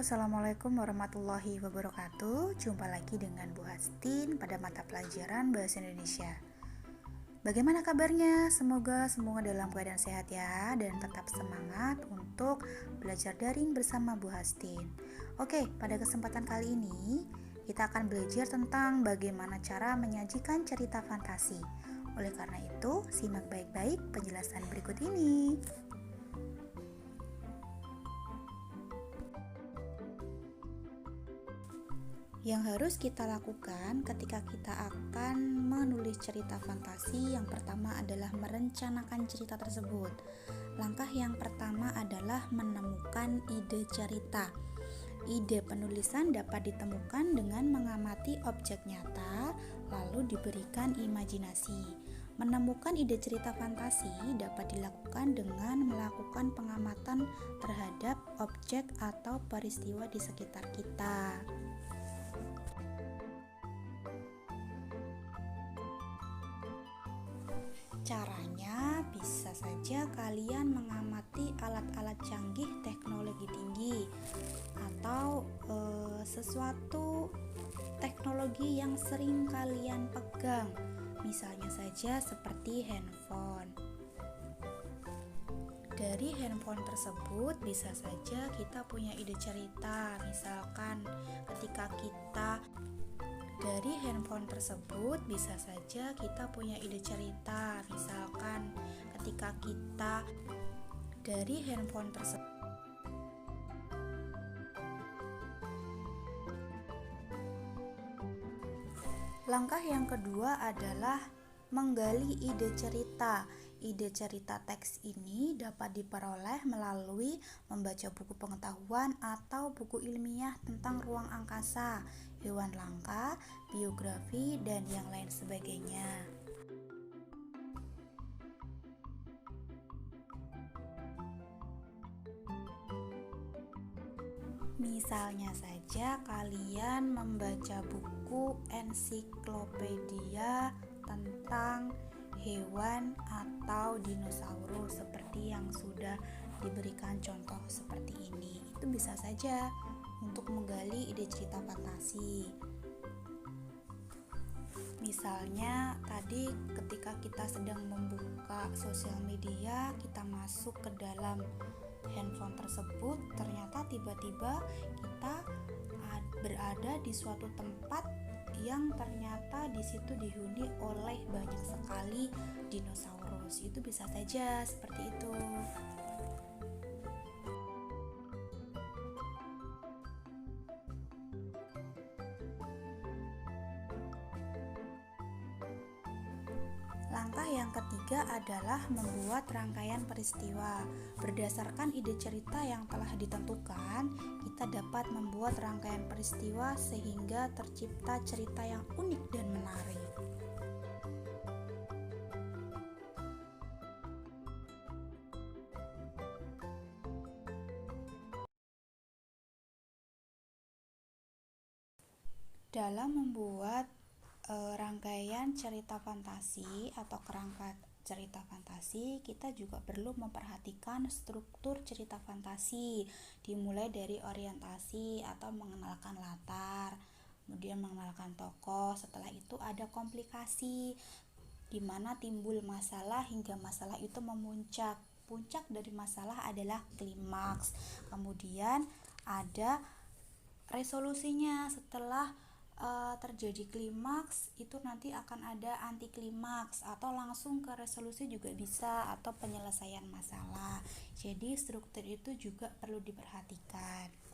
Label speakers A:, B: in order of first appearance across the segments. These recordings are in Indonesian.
A: Assalamualaikum warahmatullahi wabarakatuh. Jumpa lagi dengan Bu Hastin pada mata pelajaran Bahasa Indonesia. Bagaimana kabarnya? Semoga semua dalam keadaan sehat ya, dan tetap semangat untuk belajar daring bersama Bu Hastin. Oke, pada kesempatan kali ini kita akan belajar tentang bagaimana cara menyajikan cerita fantasi. Oleh karena itu, simak baik-baik penjelasan berikut ini. Yang harus kita lakukan ketika kita akan menulis cerita fantasi, yang pertama adalah merencanakan cerita tersebut. Langkah yang pertama adalah menemukan ide cerita. Ide penulisan dapat ditemukan dengan mengamati objek nyata, lalu diberikan imajinasi. Menemukan ide cerita fantasi dapat dilakukan dengan melakukan pengamatan terhadap objek atau peristiwa di sekitar kita. Caranya bisa saja kalian mengamati alat-alat canggih teknologi tinggi atau sesuatu teknologi yang sering kalian pegang, misalnya saja seperti handphone. Dari handphone tersebut bisa saja kita punya ide cerita, misalkan ketika kita dari handphone tersebut bisa saja kita punya ide cerita, misalkan ketika kita dari handphone tersebut. Langkah yang kedua adalah menggali ide cerita. Ide cerita teks ini dapat diperoleh melalui membaca buku pengetahuan atau buku ilmiah tentang ruang angkasa, hewan langka, biografi, dan yang lain sebagainya. Misalnya saja kalian membaca buku ensiklopedia tentang hewan atau dinosaurus seperti yang sudah diberikan contoh seperti ini. Itu bisa saja untuk menggali ide cerita fantasi. Misalnya tadi ketika kita sedang membuka sosial media, kita masuk ke dalam handphone tersebut, ternyata tiba-tiba kita berada di suatu tempat yang ternyata di situ dihuni oleh banyak sekali dinosaurus. Itu bisa saja seperti itu. Langkah yang ketiga adalah membuat rangkaian peristiwa. Berdasarkan ide cerita yang telah ditentukan, kita dapat membuat rangkaian peristiwa sehingga tercipta cerita yang unik dan menarik. Dalam membuat rangkaian cerita fantasi atau kerangka cerita fantasi, kita juga perlu memperhatikan struktur cerita fantasi, dimulai dari orientasi atau mengenalkan latar, kemudian mengenalkan tokoh. Setelah itu ada komplikasi, di mana timbul masalah hingga masalah itu memuncak. Puncak dari masalah adalah klimaks. Kemudian ada resolusinya. Setelah terjadi klimaks, itu nanti akan ada anti klimaks atau langsung ke resolusi juga bisa, atau penyelesaian masalah. Jadi struktur itu juga perlu diperhatikan.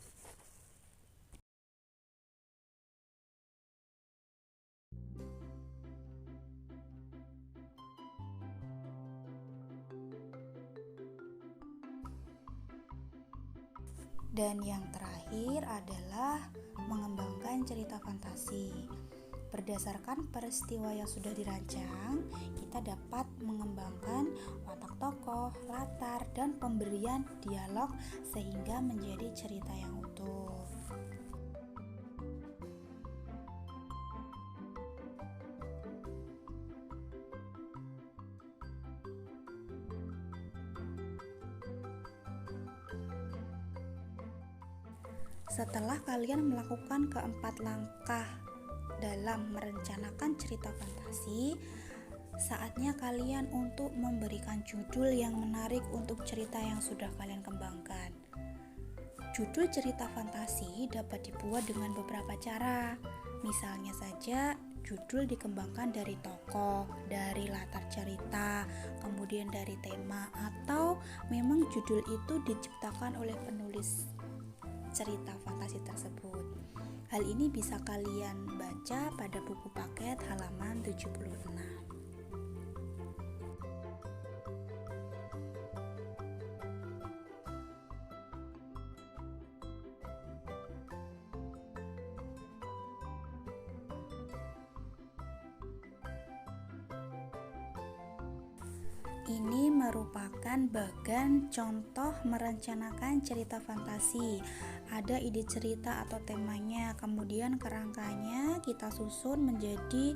A: Dan yang terakhir adalah mengembangkan cerita fantasi. Berdasarkan peristiwa yang sudah dirancang, kita dapat mengembangkan watak tokoh, latar, dan pemberian dialog sehingga menjadi cerita yang utuh. Setelah kalian melakukan keempat langkah dalam merencanakan cerita fantasi, saatnya kalian untuk memberikan judul yang menarik untuk cerita yang sudah kalian kembangkan. Judul cerita fantasi dapat dibuat dengan beberapa cara. Misalnya saja, judul dikembangkan dari tokoh, dari latar cerita, kemudian dari tema, atau memang judul itu diciptakan oleh penulis cerita fantasi tersebut. Hal ini bisa kalian baca pada buku paket halaman 76. Ini merupakan bagian contoh merencanakan cerita fantasi. Ada ide cerita atau temanya, kemudian kerangkanya kita susun menjadi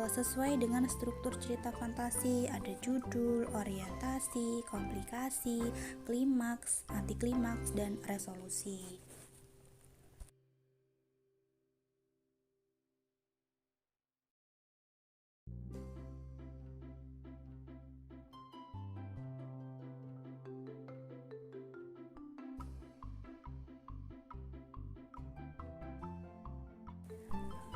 A: sesuai dengan struktur cerita fantasi. Ada judul, orientasi, komplikasi, klimaks, anti klimaks, dan resolusi.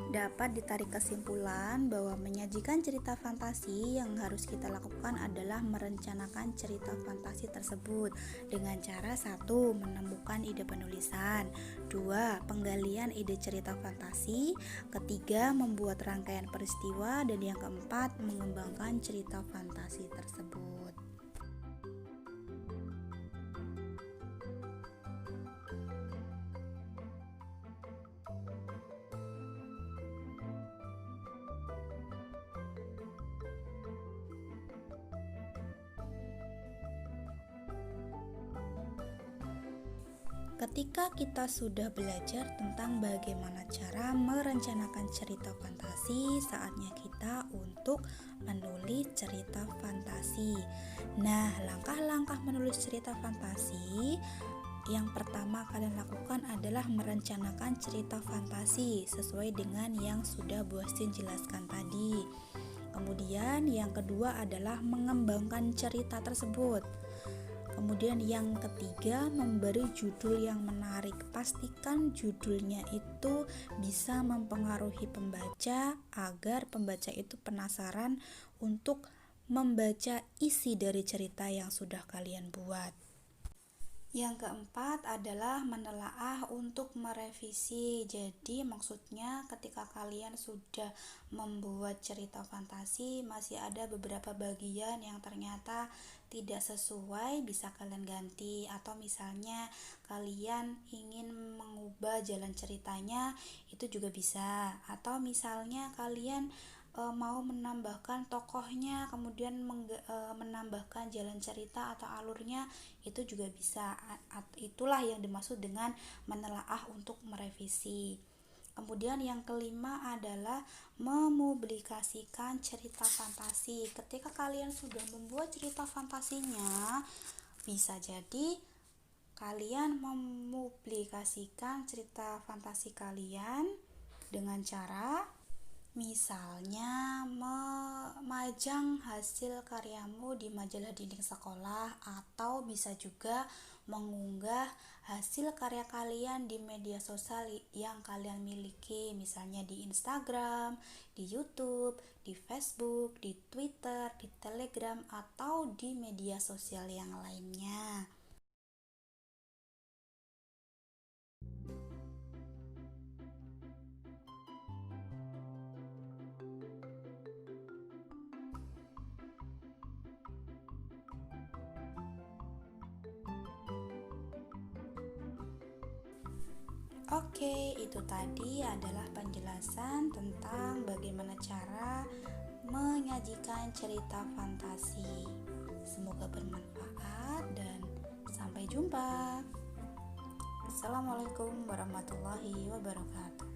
A: Dapat ditarik kesimpulan bahwa menyajikan cerita fantasi yang harus kita lakukan adalah merencanakan cerita fantasi tersebut dengan cara 1. Menemukan ide penulisan, 2. Penggalian ide cerita fantasi, ketiga membuat rangkaian peristiwa, dan yang keempat mengembangkan cerita fantasi tersebut. Ketika kita sudah belajar tentang bagaimana cara merencanakan cerita fantasi, saatnya kita untuk menulis cerita fantasi. Nah, langkah-langkah menulis cerita fantasi yang pertama kalian lakukan adalah merencanakan cerita fantasi sesuai dengan yang sudah Bu Astin jelaskan tadi. Kemudian yang kedua adalah mengembangkan cerita tersebut. Kemudian yang ketiga, memberi judul yang menarik. Pastikan judulnya itu bisa mempengaruhi pembaca agar pembaca itu penasaran untuk membaca isi dari cerita yang sudah kalian buat. Yang keempat adalah menelaah untuk merevisi. Jadi maksudnya ketika kalian sudah membuat cerita fantasi, masih ada beberapa bagian yang ternyata tidak sesuai, bisa kalian ganti. Atau misalnya kalian ingin mengubah jalan ceritanya, itu juga bisa. Atau misalnya kalian mau menambahkan tokohnya, kemudian menambahkan jalan cerita atau alurnya, itu juga bisa. Itulah yang dimaksud dengan menelaah untuk merevisi. Kemudian yang kelima adalah memublikasikan cerita fantasi. Ketika kalian sudah membuat cerita fantasinya, bisa jadi kalian memublikasikan cerita fantasi kalian dengan cara misalnya memajang hasil karyamu di majalah dinding sekolah, atau bisa juga mengunggah hasil karya kalian di media sosial yang kalian miliki, misalnya di Instagram, di YouTube, di Facebook, di Twitter, di Telegram, atau di media sosial yang lainnya. Oke, itu tadi adalah penjelasan tentang bagaimana cara menyajikan cerita fantasi. Semoga bermanfaat dan sampai jumpa. Assalamualaikum warahmatullahi wabarakatuh.